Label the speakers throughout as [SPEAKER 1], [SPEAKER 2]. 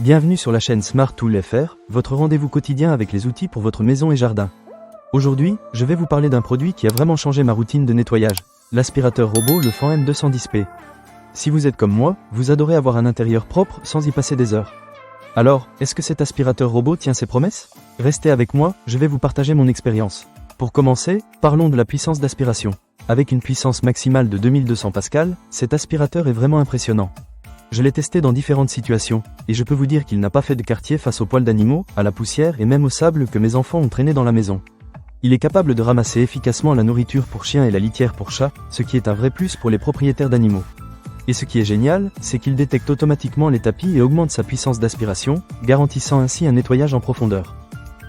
[SPEAKER 1] Bienvenue sur la chaîne Smart Tool FR, votre rendez-vous quotidien avec les outils pour votre maison et jardin. Aujourd'hui, je vais vous parler d'un produit qui a vraiment changé ma routine de nettoyage, l'aspirateur robot le Fan M210P. Si vous êtes comme moi, vous adorez avoir un intérieur propre sans y passer des heures. Alors, est-ce que cet aspirateur robot tient ses promesses? Restez avec moi, je vais vous partager mon expérience. Pour commencer, parlons de la puissance d'aspiration. Avec une puissance maximale de 2200 Pascal, cet aspirateur est vraiment impressionnant. Je l'ai testé dans différentes situations, et je peux vous dire qu'il n'a pas fait de quartier face aux poils d'animaux, à la poussière et même au sable que mes enfants ont traîné dans la maison. Il est capable de ramasser efficacement la nourriture pour chiens et la litière pour chats, ce qui est un vrai plus pour les propriétaires d'animaux. Et ce qui est génial, c'est qu'il détecte automatiquement les tapis et augmente sa puissance d'aspiration, garantissant ainsi un nettoyage en profondeur.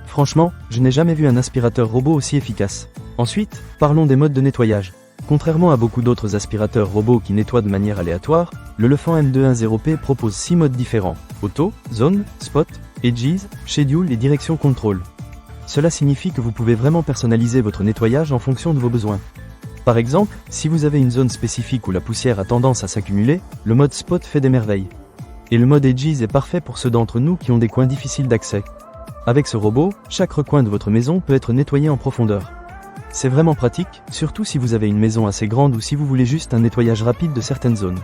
[SPEAKER 1] Franchement, je n'ai jamais vu un aspirateur robot aussi efficace. Ensuite, parlons des modes de nettoyage. Contrairement à beaucoup d'autres aspirateurs robots qui nettoient de manière aléatoire, le Fan M210P propose 6 modes différents: Auto, Zone, Spot, Edges, Schedule et Direction Control. Cela signifie que vous pouvez vraiment personnaliser votre nettoyage en fonction de vos besoins. Par exemple, si vous avez une zone spécifique où la poussière a tendance à s'accumuler, le mode Spot fait des merveilles. Et le mode Edges est parfait pour ceux d'entre nous qui ont des coins difficiles d'accès. Avec ce robot, chaque recoin de votre maison peut être nettoyé en profondeur. C'est vraiment pratique, surtout si vous avez une maison assez grande ou si vous voulez juste un nettoyage rapide de certaines zones.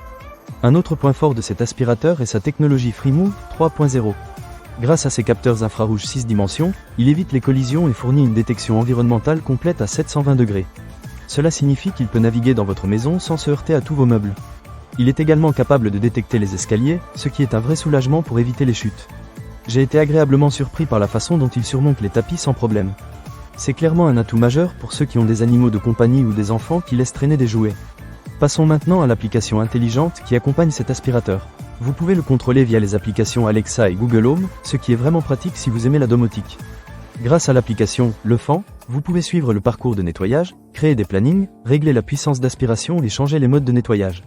[SPEAKER 1] Un autre point fort de cet aspirateur est sa technologie FreeMove 3.0. Grâce à ses capteurs infrarouges 6 dimensions, il évite les collisions et fournit une détection environnementale complète à 720 degrés. Cela signifie qu'il peut naviguer dans votre maison sans se heurter à tous vos meubles. Il est également capable de détecter les escaliers, ce qui est un vrai soulagement pour éviter les chutes. J'ai été agréablement surpris par la façon dont il surmonte les tapis sans problème. C'est clairement un atout majeur pour ceux qui ont des animaux de compagnie ou des enfants qui laissent traîner des jouets. Passons maintenant à l'application intelligente qui accompagne cet aspirateur. Vous pouvez le contrôler via les applications Alexa et Google Home, ce qui est vraiment pratique si vous aimez la domotique. Grâce à l'application Le Fan, vous pouvez suivre le parcours de nettoyage, créer des plannings, régler la puissance d'aspiration et changer les modes de nettoyage.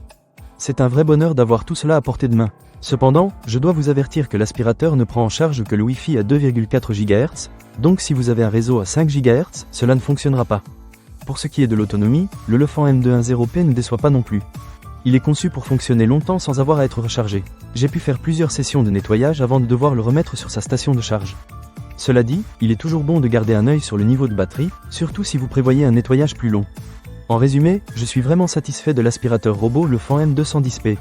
[SPEAKER 1] C'est un vrai bonheur d'avoir tout cela à portée de main. Cependant, je dois vous avertir que l'aspirateur ne prend en charge que le Wi-Fi à 2,4 GHz, donc si vous avez un réseau à 5 GHz, cela ne fonctionnera pas. Pour ce qui est de l'autonomie, le Fan M210P ne déçoit pas non plus. Il est conçu pour fonctionner longtemps sans avoir à être rechargé. J'ai pu faire plusieurs sessions de nettoyage avant de devoir le remettre sur sa station de charge. Cela dit, il est toujours bon de garder un œil sur le niveau de batterie, surtout si vous prévoyez un nettoyage plus long. En résumé, je suis vraiment satisfait de l'aspirateur robot le Fan M210P.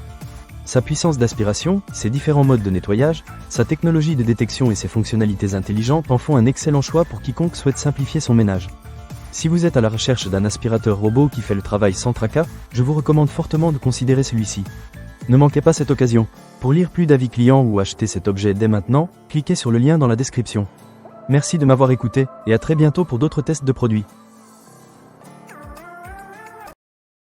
[SPEAKER 1] Sa puissance d'aspiration, ses différents modes de nettoyage, sa technologie de détection et ses fonctionnalités intelligentes en font un excellent choix pour quiconque souhaite simplifier son ménage. Si vous êtes à la recherche d'un aspirateur robot qui fait le travail sans tracas, je vous recommande fortement de considérer celui-ci. Ne manquez pas cette occasion. Pour lire plus d'avis clients ou acheter cet objet dès maintenant, cliquez sur le lien dans la description. Merci de m'avoir écouté, et à très bientôt pour d'autres tests de produits.